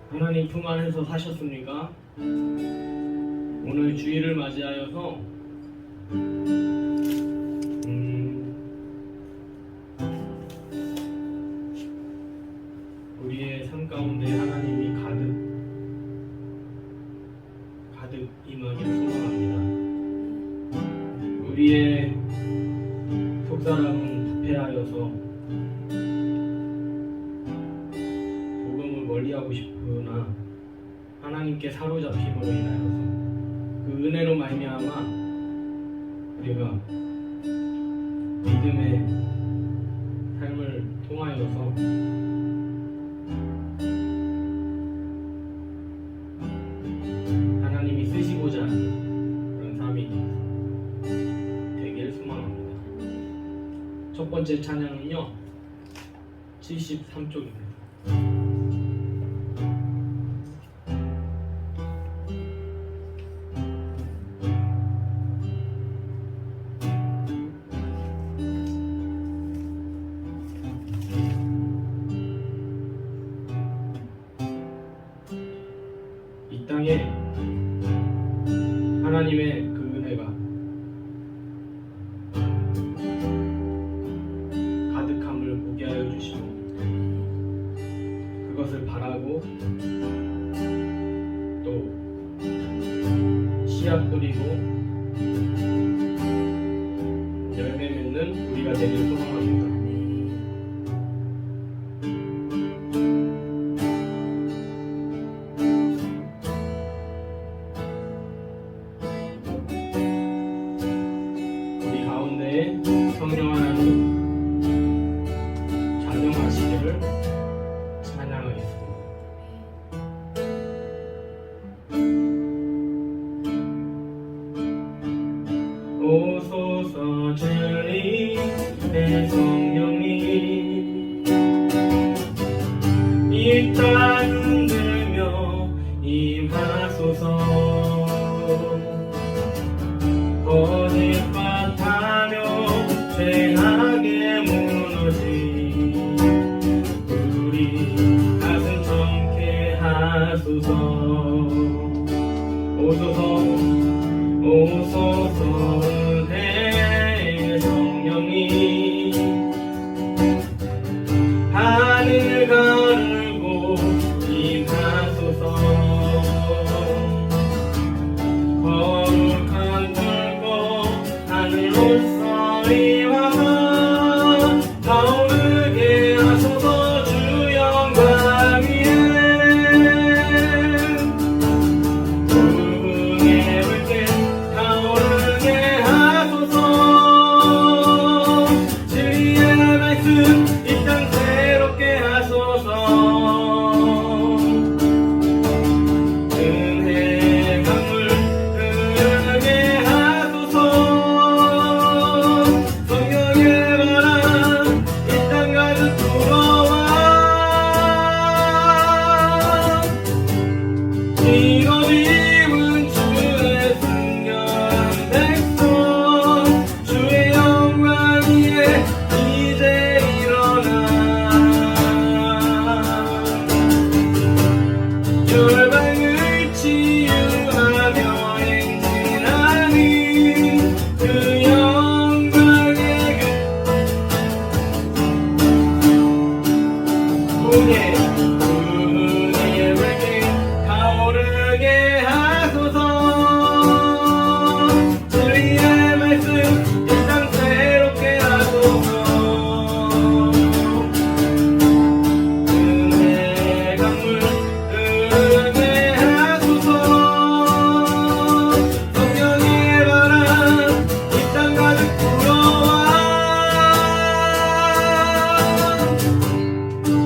하나님 품 안에서 사셨습니까? 오늘 주일을 맞이하여서 우리의 삶 가운데 하나님이 가득 임하기를 소망합니다. 우리의 속사람은 부패하여서 복음을 멀리하고 싶으나 하나님께 사로잡힘으로 인하여서 그 은혜로 말미암아 우리가 믿음의 삶을 통하여서 하나님이 쓰시고자 하는 그런 삶이 되길 소망합니다. 첫 번째 찬양은요 73쪽입니다. 이 땅에 하나님의 그 은혜가 가득함을 보게 하여 주시고 그것을 바라고 또 씨앗 뿌리고 열매 맺는 우리가 되길 소망합니다. 성령 하나님 자정하시기를 찬양하겠습니다. 오소서 진리의 성령이 이 땅 흔들며 임하소서. 거짓말하며 죄악에 무너진 우리 가슴 청케 하소서. 오소서 은혜의 성령이 하늘 가르고 임하소서. 거룩한 불꽃 하늘 옷서리와 타오르게 하소서. 주 영광 위에 부흥의 불길 타오르게 하소서. 진리의 말씀 이 땅 새롭게 하소서. 은혜의 강물 흐르게 하소서. 성령의 바람 이 땅 가득 불어와 이곳 입은 주의 순결한 백성 주의 영광 위에 이제 일어나 열방을 치유하며 행진하는 그 영광의 부흥의 불길 타오르게 하소서. 진리의 말씀 이 땅 새롭게 하소서. 은혜의 강물 흐르게 하소서. 성령의 바람 이 땅 가득 불어와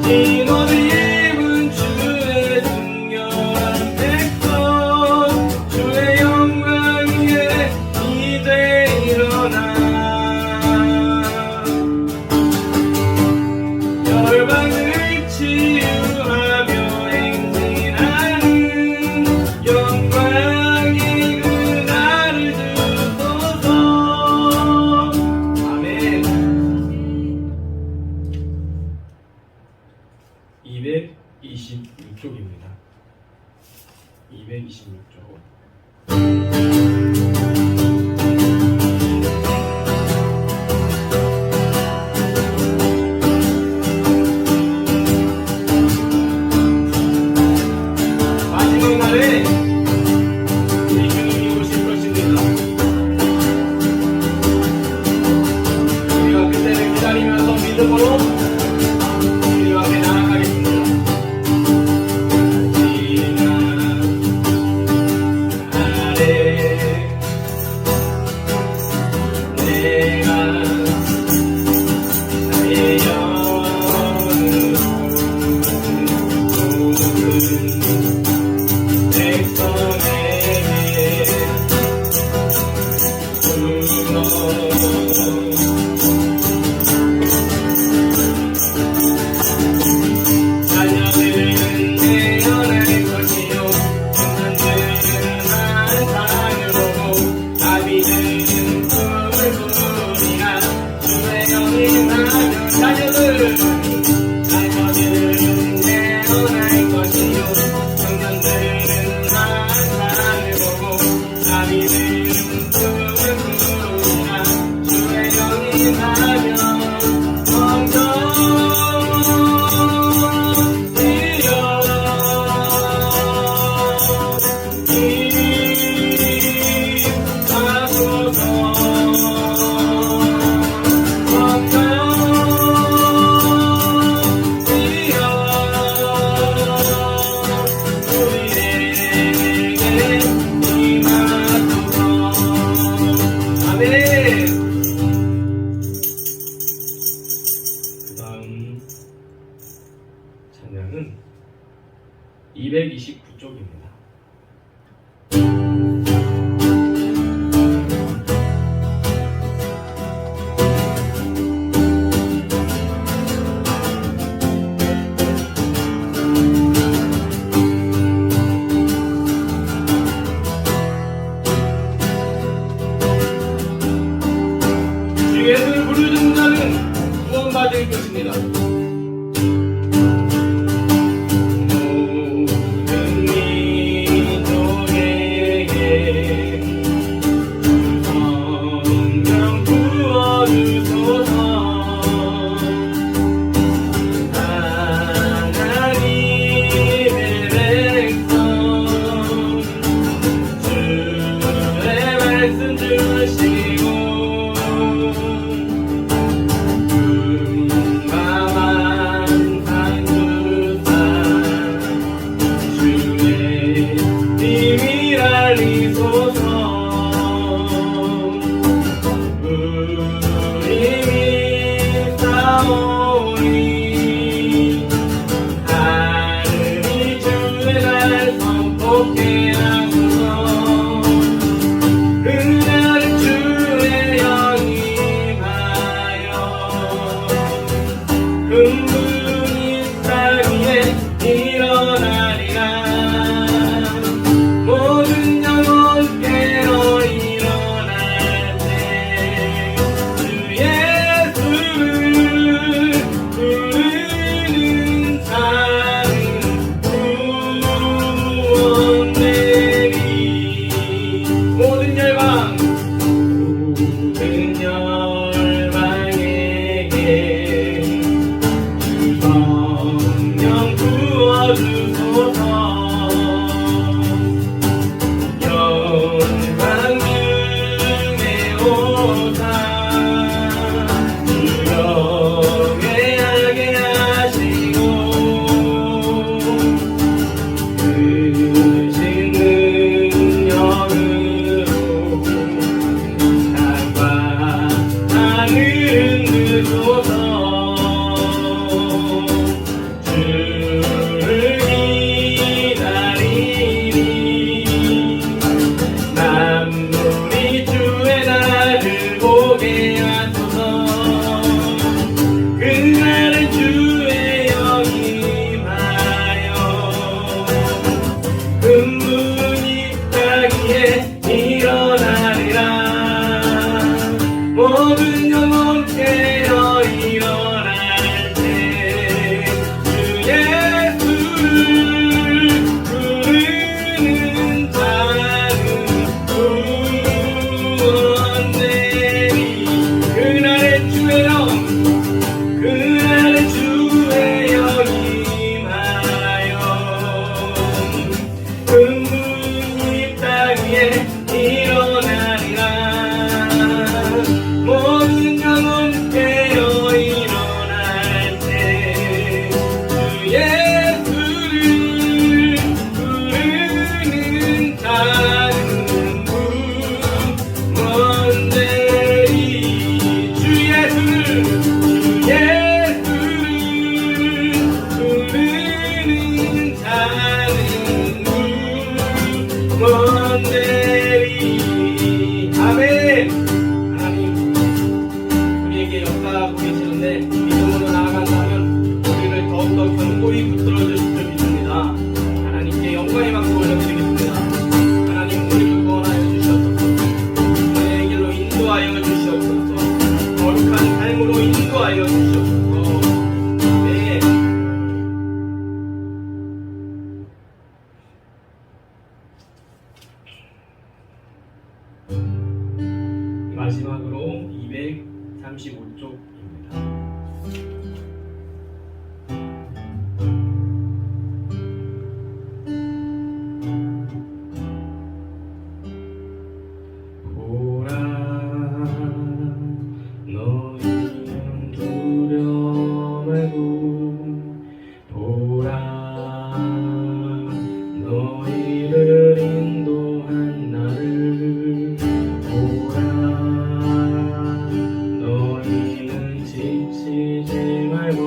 이곳 입은 주의 순결한 백성 주의 영광 위에 이제 일어나 열방을 치유하며 행진하는 영광의 그날을 주소서. 아멘. 226쪽입니다. 226쪽. 마지막 날에 우리 주님이 오실 것입니다. 우리가 그때를 기다리면서 믿음으로 주님 앞에 나아가겠습니다. 찬양은 229쪽입니다. 주 예수를 부르는 자는 구원받을 것입니다. 보라 너희를 인도한 나를 보라 너희는 지치지 말고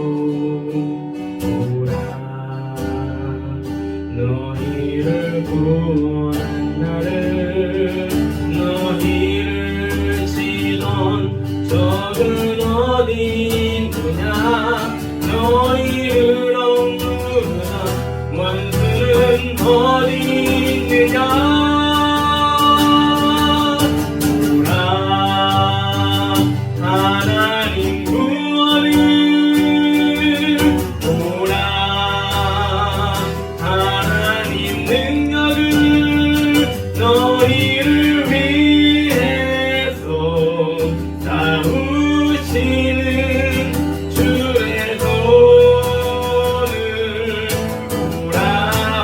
보라 너희를 구원한 나를 너희를 치던 적은 어디 있느냐 너희를 억누르던 원수는 어디 있느냐 보라 하나님 구원을 보라 하나님 능력을 너희를 위해서 싸우시는 주의 손을 보라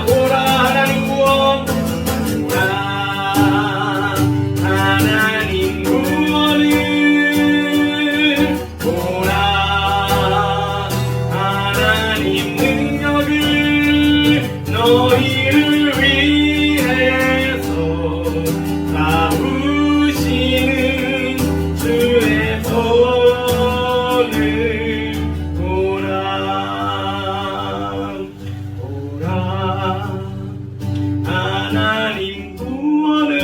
보라 하나님 구원 보라 하나님 구원을 보라 하나님 능력을 너희를 위해서 싸우시는 주의 손을 보라 보라 하나님 구원을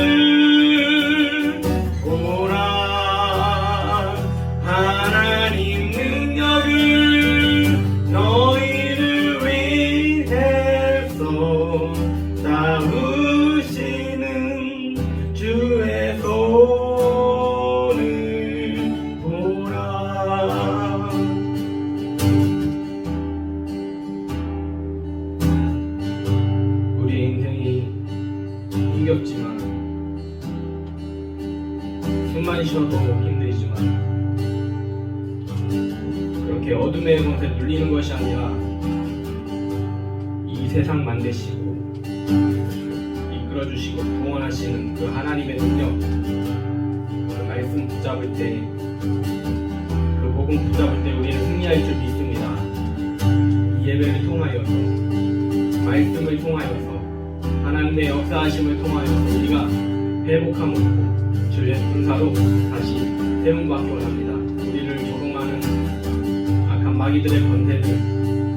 보라 하나님 능력을 너희를 위해서 싸우시는 주의 손을 보라 우리 인생이 힘겹지만 숨만 쉬어도 힘들지만 그렇게 어둠의 것에 눌리는 것이 아니라 이 세상 만드시고 이끌어주시고 구원하시는 그 하나님의 능력 그 말씀 붙잡을 때 그 복음 붙잡을 때 우리는 승리할 줄 믿습니다. 이 예배를 통하여서 말씀을 통하여서 하나님의 역사하심을 통하여서 우리가 회복함을 얻고 주의 군사로 다시 세움받기 원합니다. 우리를 조롱하는 악한 마귀들의 권세를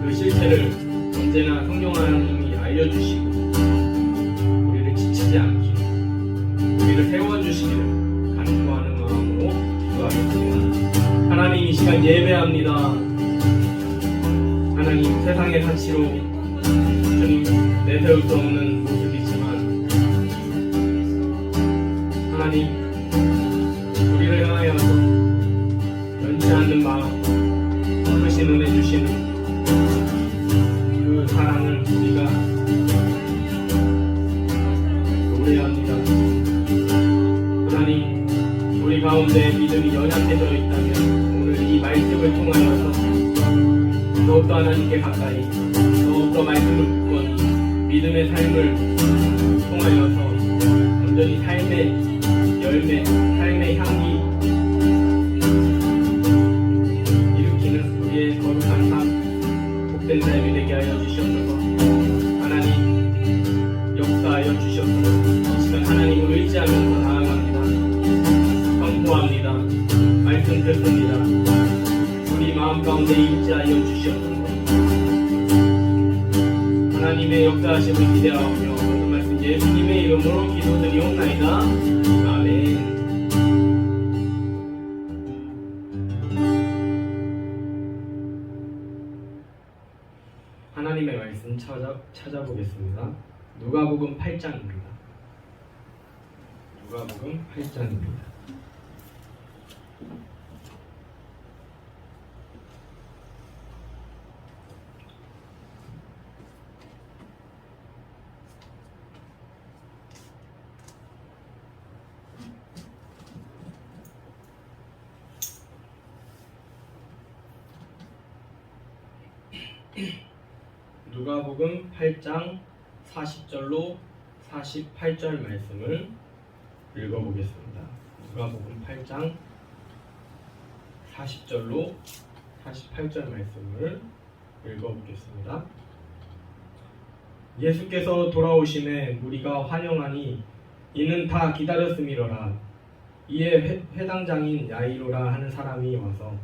그 실체를 언제나 성령 하나님이 알려주시고 우리를 지치지 않게 우리를 세워주시기를 간구하는 마음으로 기도하겠습니다. 하나님 이 시간 예배합니다. 하나님 세상의 가치로 주님 내세울 수 없는 모습이지만 하나님 우리를 향하여서 변치 않는 마음 크신 은혜 주시는 그 사랑을 우리가 노래합니다. 하나님 우리 가운데 믿음이 연약해져 있다면 오늘 이 말씀을 통하여서 더욱더 하나님께 가까이 더욱더 말씀을 듣고 믿음의 삶을 통하여서 온전히 삶의 열매, 삶의 향기 일으키는 우리의 거룩한 삶, 복된 삶이 되게 하여 주시옵소서. 하나님 역사하여 주시옵소서. 이 시간 하나님을 의지하면서 나아갑니다. 선포합니다. 말씀 듣습니다. 우리 마음 가운데 임재하여 주시옵소서. 하나님의 역사하심을 기대하오며 모든 말씀 예수님의 이름으로 기도드리옵나이다. 아멘. 하나님의 말씀 찾아보겠습니다. 누가복음 8장입니다. 누가복음 8장입니다. 누가복음 8장 40절로 48절 말씀을 읽어보겠습니다. 누가복음 8장 40절로 48절 말씀을 읽어보겠습니다. 예수께서 돌아오심에 무리가 환영하니 이는 다 기다렸음이로라. 이에 회당장인 야이로라 하는 사람이 와서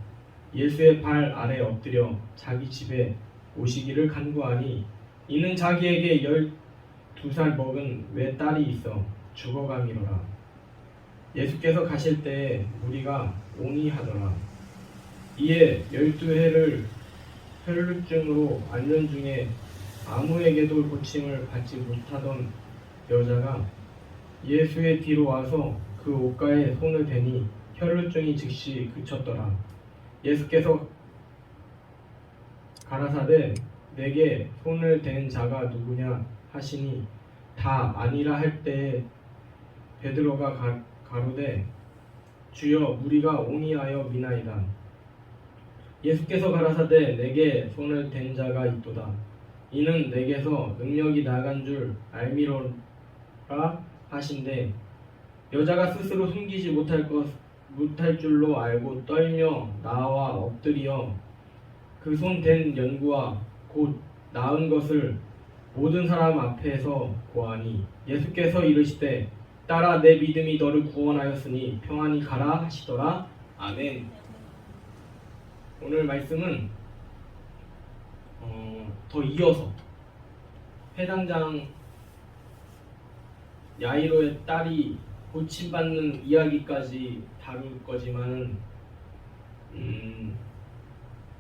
예수의 발 아래 엎드려 자기 집에 오시기를 간구하니 이는 자기에게 12살 먹은 외딸이 있어 죽어감이로라. 예수께서 가실 때에 무리가 오니 하더라. 이에 12해를 혈루증으로 앓는 중에 아무에게도 고침을 받지 못하던 여자가 예수의 뒤로 와서 그 옷가에 손을 대니 혈루증이 즉시 그쳤더라. 예수께서 가라사대 내게 손을 댄 자가 누구냐 하시니 다 아니라 할 때에 베드로가 가로되 주여 무리가 오니하여 미나이다. 예수께서 가라사대 내게 손을 댄 자가 있도다. 이는 내게서 능력이 나간 줄 알미로라 하신대 여자가 스스로 숨기지 못할 줄로 알고 떨며 나와 엎드려 그 손 댄 연구와 곧 나은 것을 모든 사람 앞에서 고하니 예수께서 이르시되 딸아 내 믿음이 너를 구원하였으니 평안히 가라 하시더라. 아멘. 오늘 말씀은 더 이어서 회당장 야이로의 딸이 고침받는 이야기까지 다룰 거지만은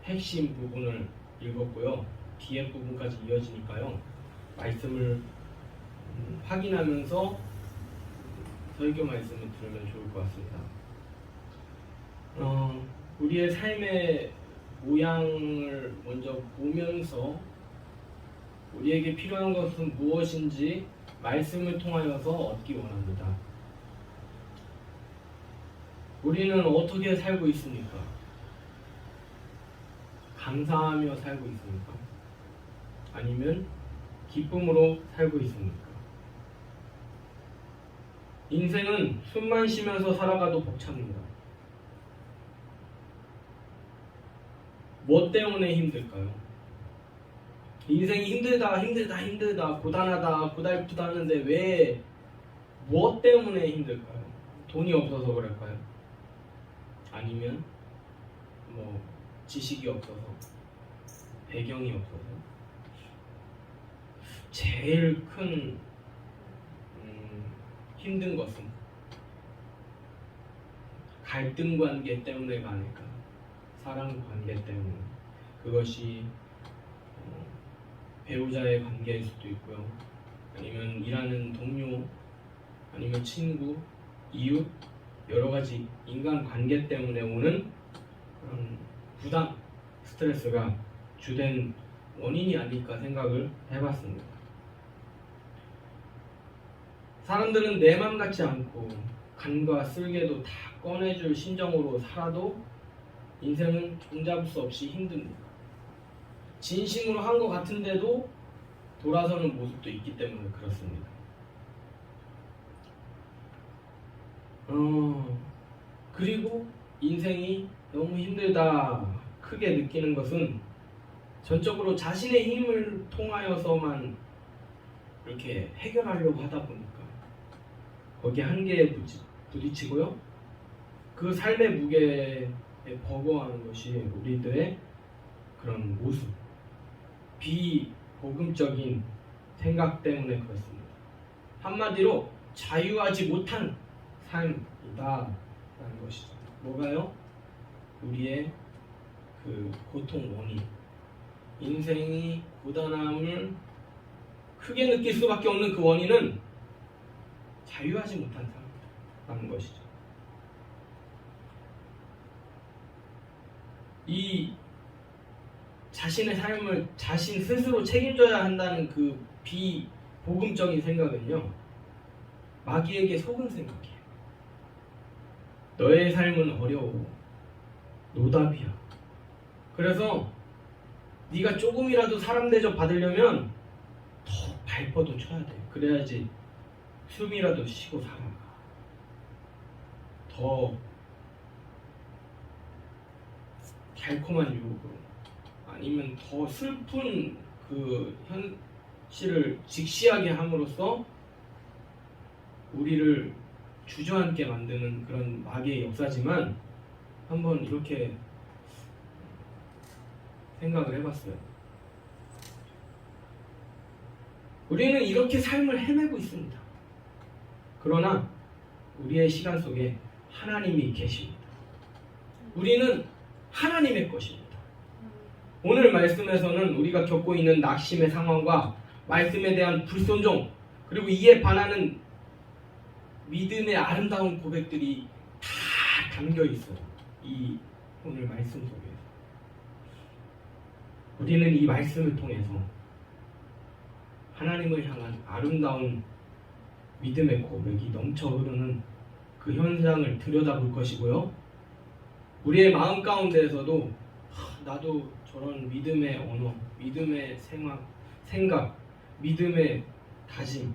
핵심 부분을 읽었고요. 뒤에 부분까지 이어지니까요. 말씀을 확인하면서 설교 말씀을 들으면 좋을 것 같습니다. 우리의 삶의 모양을 먼저 보면서 우리에게 필요한 것은 무엇인지 말씀을 통하여서 얻기 원합니다. 우리는 어떻게 살고 있습니까? 감사하며 살고 있습니까? 아니면 기쁨으로 살고 있습니까? 인생은 숨만 쉬면서 살아가도 벅찹니다. 뭐 때문에 힘들까요? 인생이 힘들다, 고단하다, 고달프다는데 왜, 무엇 때문에 힘들까요? 돈이 없어서 그럴까요? 아니면 지식이 없어서, 배경이 없어서. 제일 큰 힘든 것은 갈등 관계 때문에가 아닐까. 사랑 관계 때문에. 그것이 배우자의 관계일 수도 있고요. 아니면 일하는 동료, 아니면 친구, 이웃, 여러 가지 인간 관계 때문에 오는 부담, 스트레스가 주된 원인이 아닐까 생각을 해봤습니다. 사람들은 내 맘 같지 않고 간과 쓸개도 다 꺼내줄 심정으로 살아도 인생은 종잡을 수 없이 힘듭니다. 진심으로 한 것 같은데도 돌아서는 모습도 있기 때문에 그렇습니다. 그리고 인생이 너무 힘들다 크게 느끼는 것은 전적으로 자신의 힘을 통하여서만 이렇게 해결하려고 하다 보니까 거기에 한계에 부딪히고요. 그 삶의 무게에 버거워하는 것이 우리들의 그런 모습, 비복음적인 생각 때문에 그렇습니다. 한마디로 자유하지 못한 삶이다라는 것이죠. 뭐가요? 우리의 그 고통 원인, 인생이 고단함을 크게 느낄 수밖에 없는 그 원인은 자유하지 못한 삶이라는 것이죠. 이 자신의 삶을 자신 스스로 책임져야 한다는 그 비복음적인 생각은요, 마귀에게 속은 생각이에요. 너의 삶은 어려워, 노답이야. 그래서 네가 조금이라도 사람 대접 받으려면 더 발버둥 쳐야 돼. 그래야지 숨이라도 쉬고 살아가. 더 달콤한 유혹으로, 아니면 더 슬픈 그 현실을 직시하게 함으로써 우리를 주저앉게 만드는 그런 마귀의 역사지만 한번 이렇게 생각을 해봤어요. 우리는 이렇게 삶을 헤매고 있습니다. 그러나 우리의 시간 속에 하나님이 계십니다. 우리는 하나님의 것입니다. 오늘 말씀에서는 우리가 겪고 있는 낙심의 상황과 말씀에 대한 불순종, 그리고 이에 반하는 믿음의 아름다운 고백들이 다 담겨 있어요. 이 오늘 말씀 속에. 우리는 이 말씀을 통해서 하나님을 향한 아름다운 믿음의 고백이 넘쳐 흐르는 그 현상을 들여다볼 것이고요. 우리의 마음 가운데에서도 나도 저런 믿음의 언어, 믿음의 생각, 믿음의 다짐,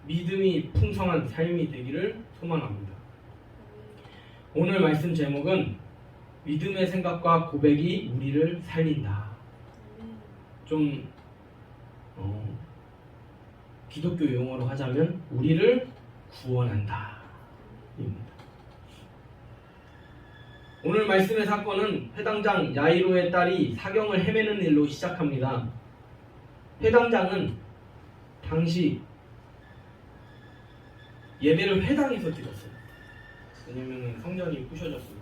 믿음이 풍성한 삶이 되기를 소망합니다. 오늘 말씀 제목은 믿음의 생각과 고백이 우리를 살린다. 좀 기독교 용어로 하자면 우리를 구원한다 입니다. 오늘 말씀의 사건은 회당장 야이로의 딸이 사경을 헤매는 일로 시작합니다. 회당장은 당시 예배를 회당에서 드렸어요. 왜냐면 성전이 부셔졌으니까.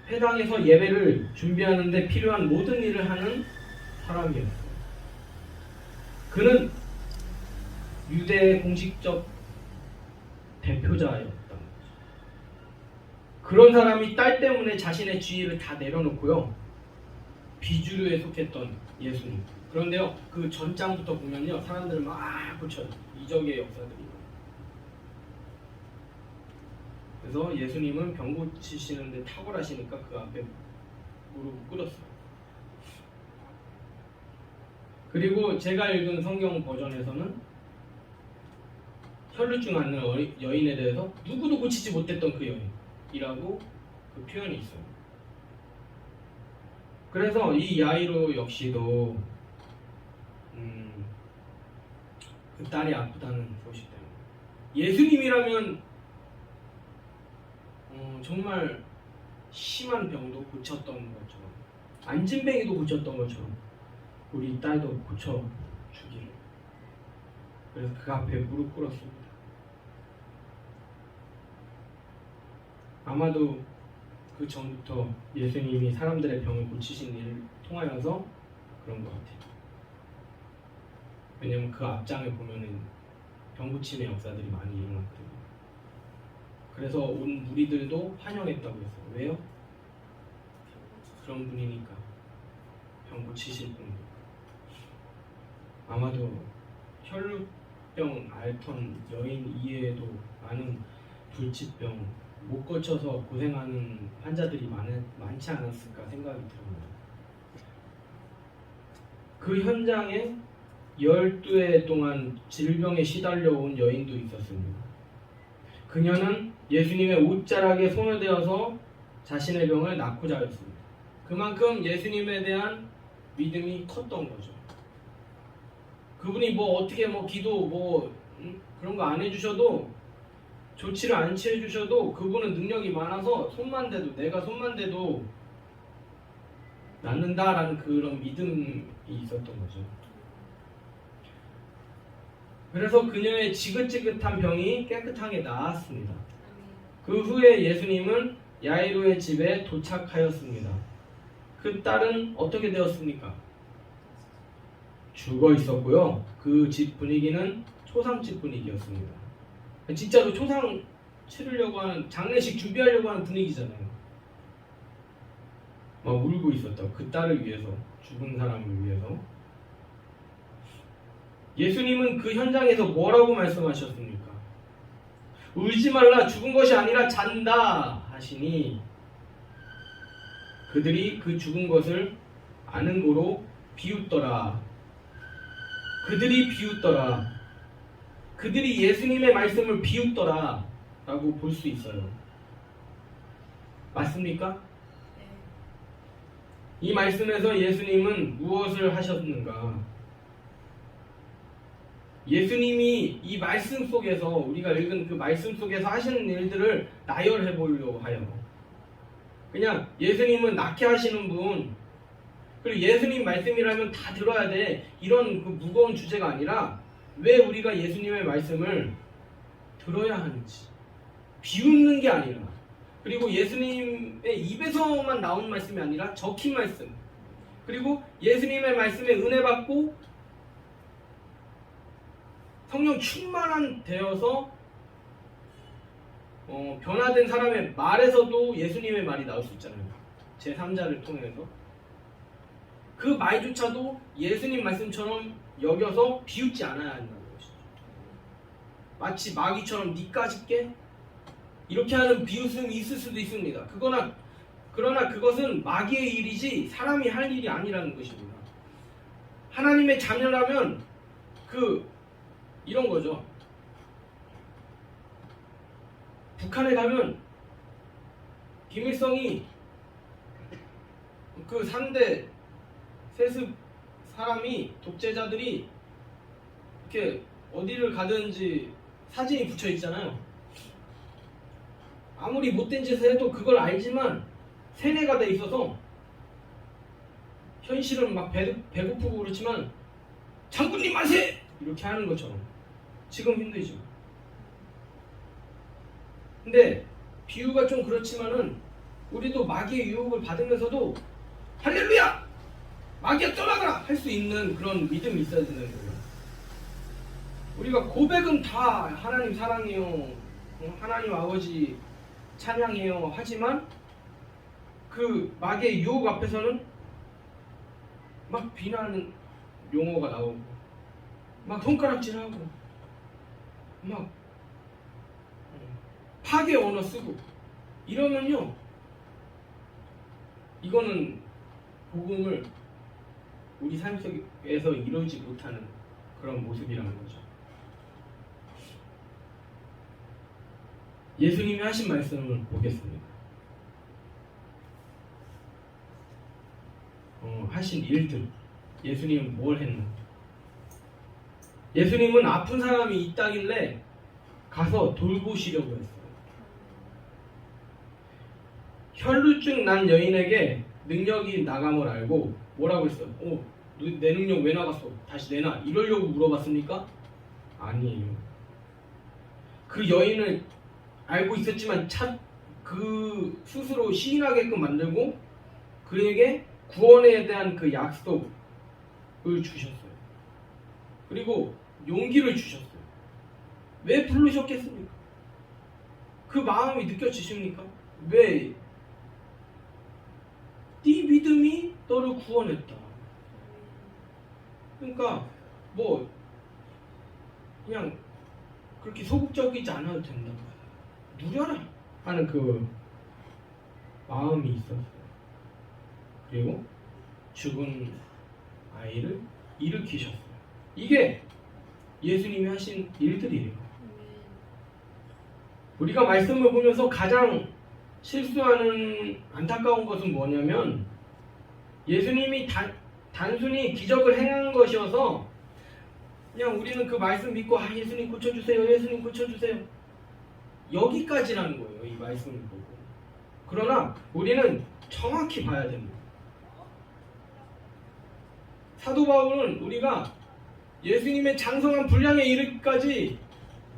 회당에서 예배를 준비하는데 필요한 모든 일을 하는 사람이었어요. 그는 유대의 공식적 대표자였던 거죠. 그런 사람이 딸 때문에 자신의 지위를 다 내려놓고요. 비주류에 속했던 예수님. 그런데요, 그 전장부터 보면요, 사람들을 막 고쳐요. 이적의 역사들이. 그래서 예수님은 병 고치시는데 탁월하시니까 그 앞에 무릎을 꿇었어요. 그리고 제가 읽은 성경 버전에서는 혈루증 앓는 여인에 대해서 누구도 고치지 못했던 그 여인이라고 그 표현이 있어요. 그래서 이 야이로 역시도 그 딸이 아프다는 소식 때문에 예수님이라면 정말 심한 병도 고쳤던 것처럼, 안진뱅이도 고쳤던 것처럼 우리 딸도 고쳐주기를. 그래서 그 앞에 무릎 꿇었습니다. 아마도 그 전부터 예수님이 사람들의 병을 고치신 일을 통하여서 그런 것 같아요. 왜냐면 그 앞장에 보면은 병 고침의 역사들이 많이 일어났거든요. 그래서 온 무리들도 환영했다고 했어요. 왜요? 그런 분이니까. 병 고치실 분이니까. 아마도 혈루병 앓던 여인 이외에도 많은 불치병, 못 고쳐서 고생하는 환자들이 많지 않았을까 생각이 들어요. 그 현장에 12해 동안 질병에 시달려온 여인도 있었습니다. 그녀는 예수님의 옷자락에 소멸되어서 자신의 병을 낫고자 하였습니다. 그만큼 예수님에 대한 믿음이 컸던 거죠. 그분이 어떻게 기도 그런 거 안 해주셔도, 조치를 안 취해주셔도 그분은 능력이 많아서 내가 손만 대도 낫는다라는 그런 믿음이 있었던 거죠. 그래서 그녀의 지긋지긋한 병이 깨끗하게 나았습니다. 그 후에 예수님은 야이로의 집에 도착하였습니다. 그 딸은 어떻게 되었습니까? 죽어 있었고요. 그 집 분위기는 초상집 분위기였습니다. 진짜로 초상 치르려고 하는, 장례식 준비하려고 하는 분위기잖아요. 막 울고 있었다고. 그 딸을 위해서, 죽은 사람을 위해서. 예수님은 그 현장에서 뭐라고 말씀하셨습니까? 울지 말라, 죽은 것이 아니라 잔다 하시니 그들이 그 죽은 것을 아는 고로 비웃더라. 그들이 비웃더라. 그들이 예수님의 말씀을 비웃더라. 라고 볼 수 있어요. 맞습니까? 이 말씀에서 예수님은 무엇을 하셨는가? 예수님이 이 말씀 속에서, 우리가 읽은 그 말씀 속에서 하시는 일들을 나열해 보려고 하여, 그냥 예수님은 낫게 하시는 분, 그리고 예수님 말씀이라면 다 들어야 돼, 이런 그 무거운 주제가 아니라 왜 우리가 예수님의 말씀을 들어야 하는지, 비웃는 게 아니라, 그리고 예수님의 입에서만 나온 말씀이 아니라 적힌 말씀, 그리고 예수님의 말씀에 은혜 받고 성령 충만한 되어서 변화된 사람의 말에서도 예수님의 말이 나올 수 있잖아요. 제3자를 통해서 그 말조차도 예수님 말씀처럼 여겨서 비웃지 않아야 한다는 것이죠. 마치 마귀처럼 니까짓 게 이렇게 하는 비웃음이 있을 수도 있습니다. 그러나 그것은 마귀의 일이지 사람이 할 일이 아니라는 것입니다. 하나님의 자녀라면 이런 거죠. 북한에 가면 김일성이 그 3대 세습 사람이, 독재자들이 이렇게 어디를 가든지 사진이 붙여 있잖아요. 아무리 못된 짓을 해도 그걸 알지만 세뇌가 돼 있어서 현실은 막 배고프고 그렇지만 장군님 만세! 이렇게 하는 것처럼 지금 힘들죠. 근데 비유가 좀 그렇지만은 우리도 마귀의 유혹을 받으면서도 할렐루야! 마귀야 떠나가라! 할 수 있는 그런 믿음이 있어야 되는 거예요. 우리가 고백은 다 하나님 사랑해요, 하나님 아버지 찬양해요 하지만 그 마귀의 유혹 앞에서는 막 비난하는 용어가 나오고 막 손가락질하고 막 파괴 언어 쓰고 이러면요, 이거는 복음을 우리 삶 속에서 이루지 못하는 그런 모습이라는 거죠. 예수님이 하신 말씀을 보겠습니다. 하신 일들, 예수님은 뭘 했나? 예수님은 아픈 사람이 있다길래 가서 돌보시려고 했어요. 혈루증 난 여인에게 능력이 나감을 알고 뭐라고 했어요? 내 능력 왜 나갔어? 다시 내놔. 이러려고 물어봤습니까? 아니에요. 그 여인을 알고 있었지만 그 스스로 시인하게끔 만들고 그에게 구원에 대한 그 약속을 주셨어요. 그리고 용기를 주셨어요. 왜 부르셨겠습니까? 그 마음이 느껴지십니까? 왜? 네 믿음이 너를 구원했다. 그러니까 그냥 그렇게 소극적이지 않아도 된다. 누려라 하는 그 마음이 있었어요. 그리고 죽은 아이를 일으키셨어요. 이게 예수님이 하신 일들이에요. 우리가 말씀을 보면서 가장 실수하는 안타까운 것은 뭐냐면 예수님이 단순히 기적을 행한 것이어서 그냥 우리는 그 말씀 믿고 예수님 고쳐주세요, 예수님 고쳐주세요, 여기까지라는 거예요. 이 말씀을 보고. 그러나 우리는 정확히 봐야 됩니다. 사도 바울은 우리가 예수님의 장성한 분량에 이르기까지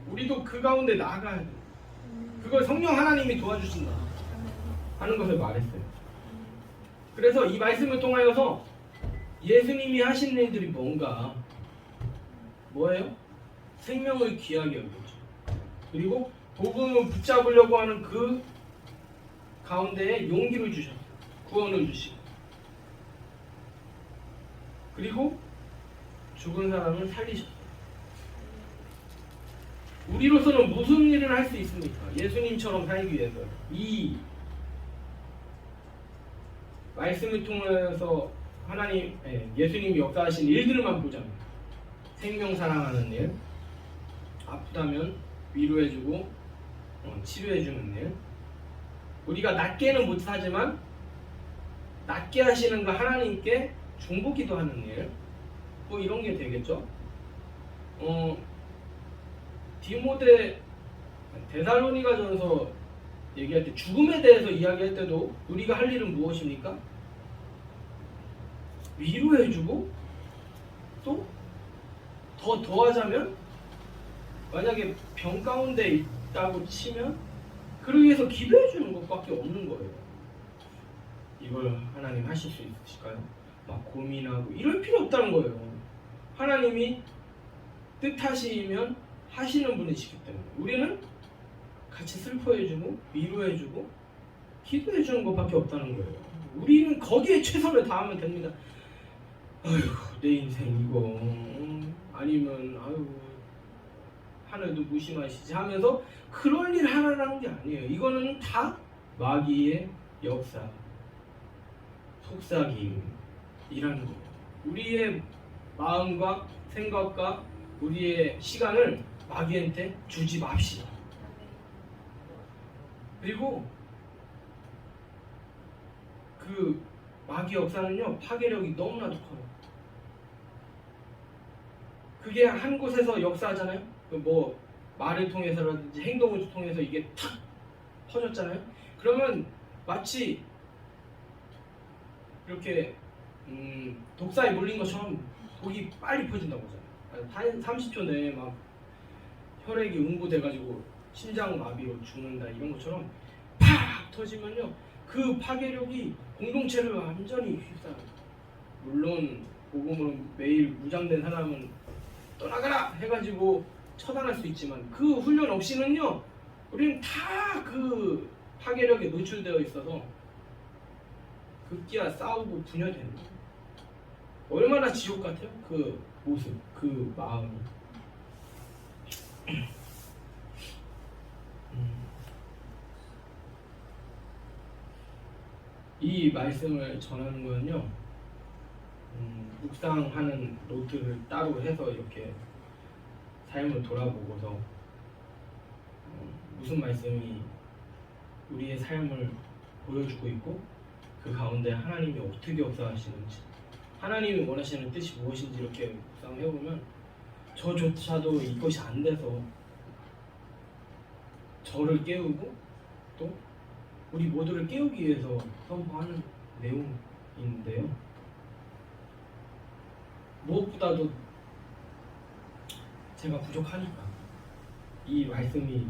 우리도 그 가운데 나아가야 돼요. 그걸 성령 하나님이 도와주신다 하는 것을 말했어요. 그래서 이 말씀을 통하여서 예수님이 하신 일들이 뭔가, 뭐예요? 생명을 귀하게 여겼죠. 그리고 복음을 붙잡으려고 하는 그 가운데에 용기를 주셨어요. 구원을 주시고, 그리고 죽은 사람을 살리셨어요. 우리로서는 무슨 일을 할 수 있습니까? 예수님처럼 살기 위해서 이 말씀을 통해서 예수님이 역사하신 일들만 보자면, 생명 사랑하는 일, 아프다면 위로해주고 치료해주는 일. 우리가 낫게는 못하지만 낫게 하시는 거 하나님께 중보기도 하는 일. 뭐 이런 게 되겠죠. 데살로니가전서 얘기할 때 죽음에 대해서 이야기할 때도 우리가 할 일은 무엇입니까? 위로해주고 또 더하자면 만약에 병 가운데 있다고 치면 그를 위해서 기도해주는 것밖에 없는 거예요. 이걸 하나님 하실 수 있으실까요? 막 고민하고 이럴 필요 없다는 거예요. 하나님이 뜻하시면 하시는 분이시기 때문에 우리는 같이 슬퍼해주고 위로해주고 기도해주는 것밖에 없다는 거예요. 우리는 거기에 최선을 다하면 됩니다. 아휴 내 인생 이거 아니면 아유 하늘도 무심하시지 하면서 그럴 일 하라는 게 아니에요. 이거는 다 마귀의 역사, 속삭임이라는 거예요. 우리의 마음과 생각과 우리의 시간을 마귀한테 주지 맙시다. 그리고 그 마귀 역사는요 파괴력이 너무나도 커요. 그게 한 곳에서 역사하잖아요. 뭐 말을 통해서라든지 행동을 통해서 이게 탁 퍼졌잖아요. 그러면 마치 이렇게 독사에 물린 것처럼 독이 빨리 퍼진다고 하잖아요. 한 30초 내에 막 혈액이 응고돼가지고 심장 마비로 죽는다 이런 것처럼 팍 터지면요 그 파괴력이 공동체를 완전히 휩싸요. 물론 복음으로 매일 무장된 사람은 떠나가라 해가지고 처단할 수 있지만 그 훈련 없이는요 우리는 다 그 파괴력에 노출되어 있어서 급기야 싸우고 분열되는 거예요. 얼마나 지옥 같아요? 그 모습, 그 마음이. 이 말씀을 전하는 거는요 묵상하는 노트를 따로 해서 이렇게 삶을 돌아보고서 무슨 말씀이 우리의 삶을 보여주고 있고 그 가운데 하나님이 어떻게 역사하시는지 하나님이 원하시는 뜻이 무엇인지 이렇게 묵상해보면 저조차도 이것이 안 돼서 저를 깨우고 또 우리 모두를 깨우기 위해서 선포하는 내용인데요. 무엇보다도 제가 부족하니까 이 말씀이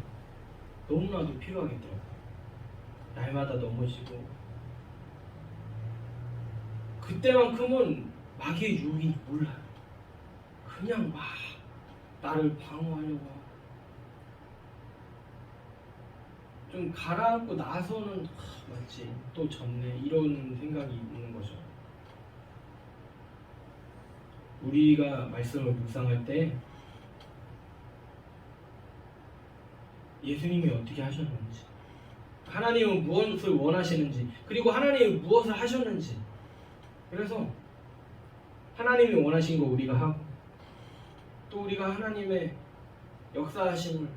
너무나도 필요하겠더라고요. 날마다 넘어지고 그때만큼은 마귀의 유혹이 몰라요. 그냥 막 나를 방어하려고 하고 좀 가라앉고 나서는 맞지 또 졌네 이런 생각이 있는 거죠. 우리가 말씀을 묵상할 때 예수님이 어떻게 하셨는지 하나님은 무엇을 원하시는지 그리고 하나님이 무엇을 하셨는지 그래서 하나님이 원하신 거 우리가 하고 또 우리가 하나님의 역사하심을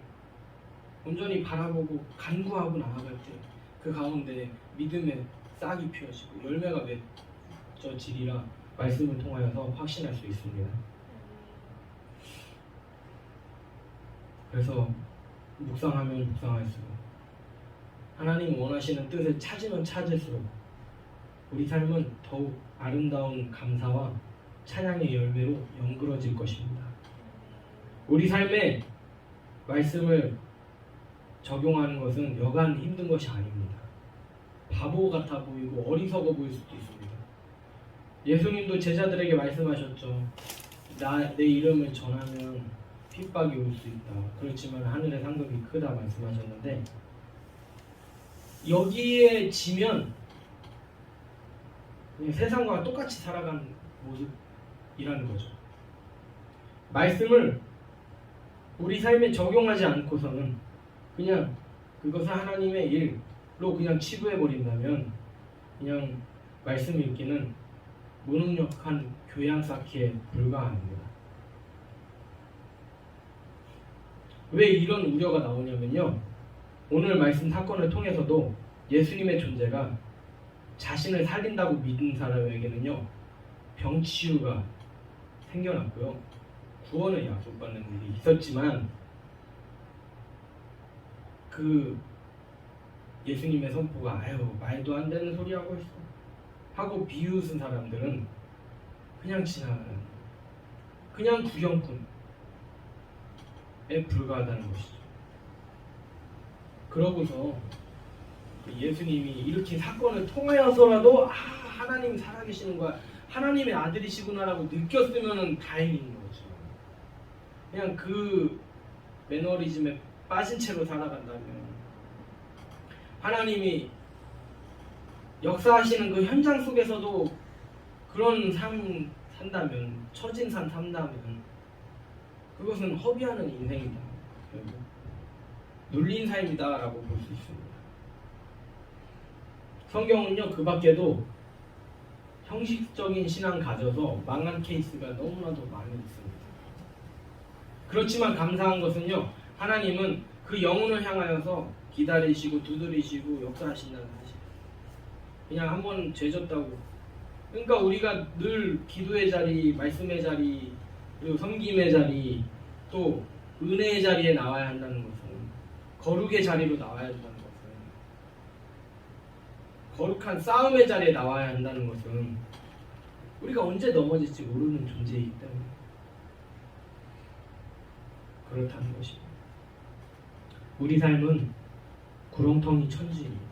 온전히 바라보고 간구하고 나아갈 때 그 가운데 믿음의 싹이 피어지고 열매가 맺어지리라 말씀을 통하여서 확신할 수 있습니다. 그래서 묵상하면 묵상할수록 하나님 원하시는 뜻을 찾으면 찾을수록 우리 삶은 더욱 아름다운 감사와 찬양의 열매로 연그러질 것입니다. 우리 삶에 말씀을 적용하는 것은 여간 힘든 것이 아닙니다. 바보 같아 보이고 어리석어 보일 수도 있습니다. 예수님도 제자들에게 말씀하셨죠. 내 이름을 전하면 핍박이 올 수 있다. 그렇지만 하늘의 상급이 크다 말씀하셨는데 여기에 지면 그냥 세상과 똑같이 살아가는 모습이라는 거죠. 말씀을 우리 삶에 적용하지 않고서는 그냥 그것을 하나님의 일로 그냥 치부해버린다면 그냥 말씀 읽기는 무능력한 교양 쌓기에 불과합니다. 왜 이런 우려가 나오냐면요. 오늘 말씀 사건을 통해서도 예수님의 존재가 자신을 살린다고 믿은 사람에게는요, 병치유가 생겨났고요, 구원을 약속받는 일이 있었지만, 그 예수님의 선포가 아유 말도 안 되는 소리 하고 있어 하고 비웃은 사람들은 그냥 지나가는, 그냥 구경꾼에 불과하다는 것이죠. 그러고서 예수님이 이렇게 사건을 통하여서라도 하나님이 살아계시는 거야, 하나님의 아들이시구나라고 느꼈으면 다행인 거죠. 그냥 그 매너리즘에 빠진 채로 살아간다면, 하나님이 역사하시는 그 현장 속에서도 그런 삶 산다면, 처진산 산다면 그것은 허비하는 인생이다, 결국 눌린 삶이다 라고 볼 수 있습니다. 성경은요, 그 밖에도 형식적인 신앙 가져서 망한 케이스가 너무나도 많이 있습니다. 그렇지만 감사한 것은요, 하나님은 그 영혼을 향하여서 기다리시고 두드리시고 역사하신다는 사실. 그냥 한번 죄졌다고, 그러니까 우리가 늘 기도의 자리, 말씀의 자리, 그리고 섬김의 자리, 또 은혜의 자리에 나와야 한다는 것은, 거룩의 자리로 나와야 한다는 것은, 거룩한 싸움의 자리에 나와야 한다는 것은 우리가 언제 넘어질지 모르는 존재이기 때문에 그렇다는 것입니다. 우리 삶은 구렁텅이 천지입니다.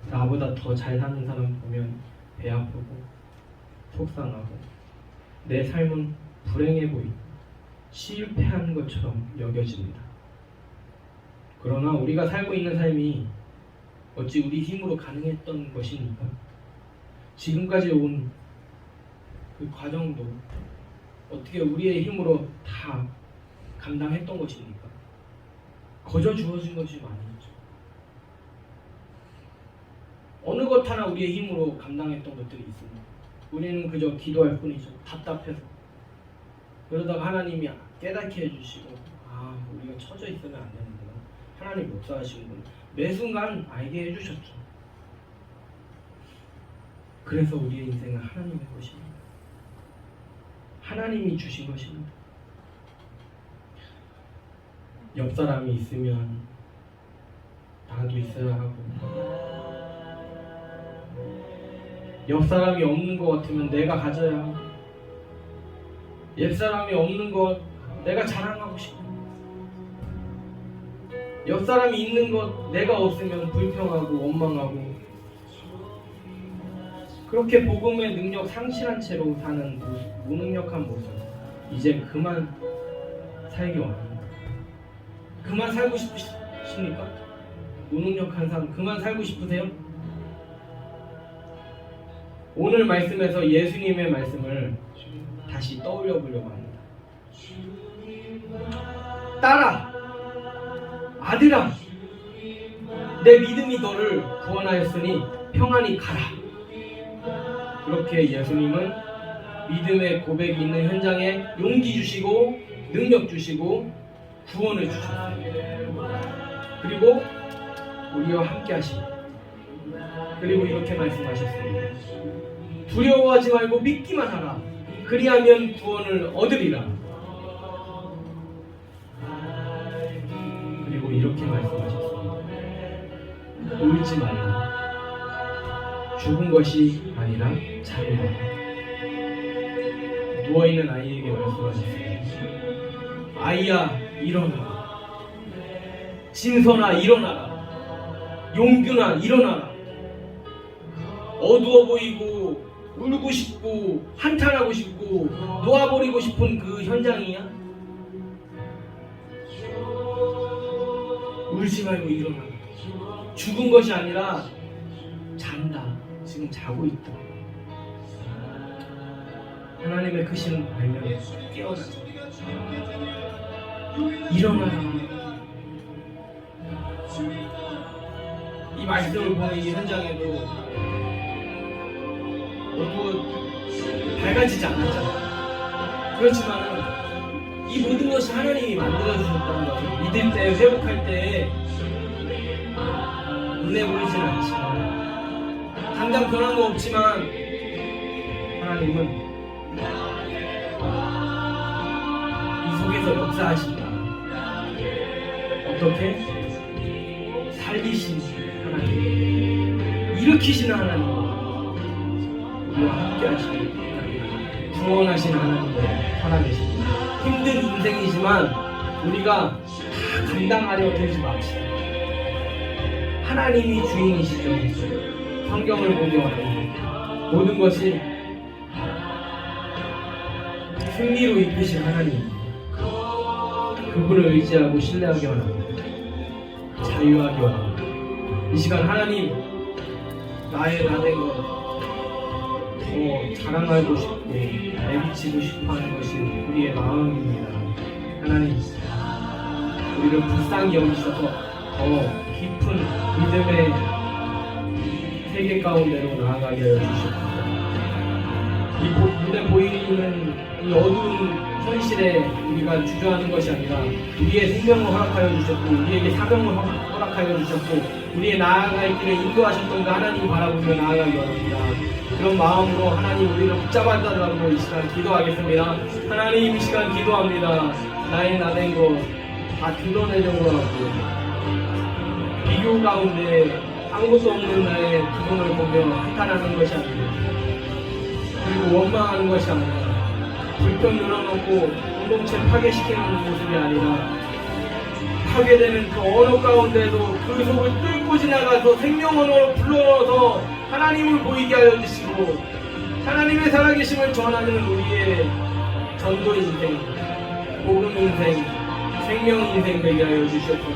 나보다 더 잘 사는 사람 보면 배 아프고 속상하고, 내 삶은 불행해 보이고 실패한 것처럼 여겨집니다. 그러나 우리가 살고 있는 삶이 어찌 우리 힘으로 가능했던 것입니까? 지금까지 온 그 과정도 어떻게 우리의 힘으로 다 감당했던 것입니까? 거저 주어진 것이 아니죠. 어느 것 하나 우리의 힘으로 감당했던 것들이 있습니다. 우리는 그저 기도할 뿐이죠. 답답해서. 그러다가 하나님이 깨닫게 해주시고, 우리가 처져 있으면 안 되는구나, 하나님 역사하시는구나, 매 순간 알게 해주셨죠. 그래서 우리의 인생은 하나님의 것입니다. 하나님이 주신 것입니다. 옆 사람이 있으면 나도 있어야 하고, 옆 사람이 없는 것 같으면 내가 가져야 하고, 옆 사람이 없는 것 내가 자랑하고 싶고, 옆 사람이 있는 것 내가 없으면 불평하고 원망하고, 그렇게 복음의 능력 상실한 채로 사는 무능력한 모습, 이제 그만 살기 원합니다. 그만 살고 싶으십니까? 무능력한 삶 그만 살고 싶으세요? 오늘 말씀에서 예수님의 말씀을 다시 떠올려 보려고 합니다. 딸아, 아들아, 내 믿음이 너를 구원하였으니 평안히 가라. 그렇게 예수님은 믿음의 고백이 있는 현장에 용기 주시고 능력 주시고 구원을 주셨어요. 그리고 우리와 함께 하십니다. 그리고 이렇게 말씀하셨습니다. 두려워하지 말고 믿기만 하라. 그리하면 구원을 얻으리라. 그리고 이렇게 말씀하셨습니다. 울지 말라. 죽은 것이 아니라 자유다. 누워있는 아이에게 말씀하셨습니다. 아이야, 일어나라. 진선아, 일어나라. 용균아, 일어나라. 어두워 보이고 울고 싶고 한탄하고 싶고 놓아버리고 싶은 그 현장이야? 울지 말고 일어나라. 죽은 것이 아니라 잔다. 지금 자고 있다. 하나님의 크신 알면 깨어나. 일어나라. 이 말씀을 보는 이 현장에도 밝아지지 않았잖아. 그렇지만 이 모든 것이 하나님이 만들어주셨다는 것을 믿을 때, 회복할 때 눈에 보이진 않지만 당장 변한 거 없지만 하나님은 이 속에서 역사하신다. 어떻게? 살리신 하나님, 일으키시는 하나님, 우리와 함께 하시는 하나님, 구원하시는 하나님으로 살아계십니다. 힘든 인생이지만 우리가 다 감당하려 들지 맙시다. 하나님이 주인이시죠. 성경을 보면 모든 것이 승리로 이끄신 하나님, 그분을 의지하고 신뢰하기 원합니다. 자유하기 원합니다. 이 시간 하나님, 나의 나된 것 자랑하고 싶고 내비치고 싶어 하는 것이 우리의 마음입니다. 하나님, 우리를 불쌍히 여기셔서 더 깊은 믿음의 세계 가운데로 나아가게 하여 주시옵소서. 이 눈에 보이는 이 어두운 현실에 우리가 주저하는 것이 아니라 우리의 생명을 허락하여 주셨고 우리에게 사명을 허락하여 주셨고 우리의 나아갈 길을 인도하셨던 그 하나님 바라보며 나아가기 원합니다. 그런 마음으로 하나님 우리를 붙잡아달라고 이 시간 기도하겠습니다. 하나님, 이 시간 기도합니다. 나의 나된 것 다 드러내려고 하고 비교 가운데 아무것도 없는 나의 기분을 보며 한탄하는 것이 아니라 그리고 원망하는 것이 아니라 불평 늘어놓고 공동체 파괴시키는 모습이 아니라 파괴되는 그 언어 가운데도 그 속을 뚫고 지나가서 생명 언어로 불러넣어서 하나님을 보이게 하여 주시고 하나님의 살아계심을 전하는 우리의 전도 인생, 복음 인생, 생명 인생 되게 하여 주시옵소서.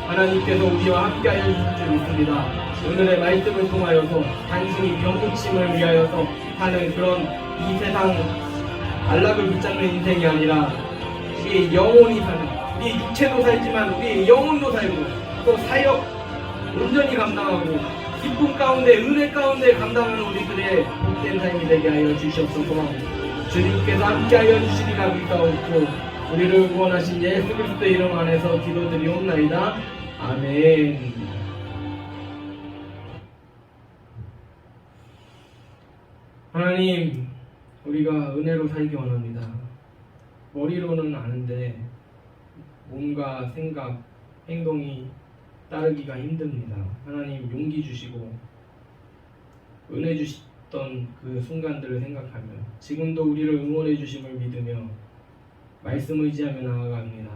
하나님께서 우리와 함께 하여 주실 줄 믿습니다. 오늘의 말씀을 통하여서 단순히 병고침을 위하여서 하는 그런 이 세상 안락을 붙잡는 인생이 아니라 우리의 영혼이 사는, 우리의 육체도 살지만 우리의 영혼도 살고 또 사역 온전히 감당하고 기쁨 가운데 은혜 가운데 감당하는 우리들의 복된 삶이 되게 하여 주시옵소서. 주님께서 함께 하여 주시리라 믿사옵고 우리를 구원하신 예수 그리스도의 이름 안에서 기도드리옵나이다. 아멘. 하나님, 우리가 은혜로 살기 원합니다. 머리로는 아는데 몸과 생각, 행동이 따르기가 힘듭니다. 하나님, 용기 주시고 은혜 주셨던 그 순간들을 생각하며 지금도 우리를 응원해 주심을 믿으며 말씀 의지하며 나아갑니다.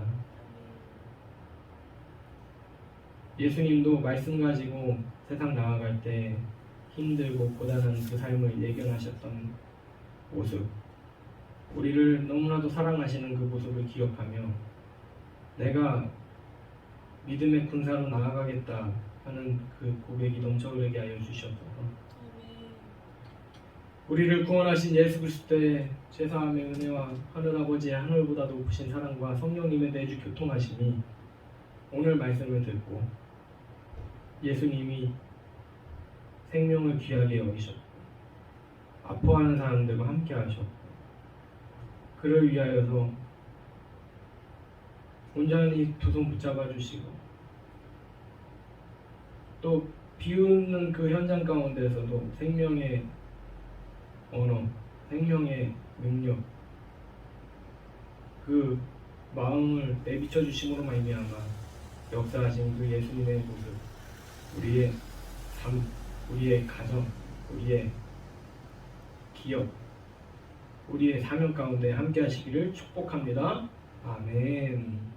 예수님도 말씀 가지고 세상 나아갈 때 힘들고 고단한 그 삶을 예견하셨던 모습, 우리를 너무나도 사랑하시는 그 모습을 기억하며 내가 믿음의 군사로 나아가겠다 하는 그 고백이 넘쳐흐르게 하여 주시옵소서. 우리를 구원하신 예수 그리스도의 죄사함의 은혜와 하늘아버지의 하늘보다 높으신 사랑과 성령님의 내주 교통하심이 오늘 말씀을 듣고 예수님이 생명을 귀하게 여기셨고 아파하는 사람들과 함께 하셨고 그를 위하여서 온전히 두 손 붙잡아 주시고 또 비웃는 그 현장 가운데서도 생명의 언어, 생명의 능력, 그 마음을 내비쳐 주심으로 말미암아 역사하신 그 예수님의 모습, 우리의 삶, 우리의 가정, 우리의 기업, 우리의 사명 가운데 함께 하시기를 축복합니다. 아멘.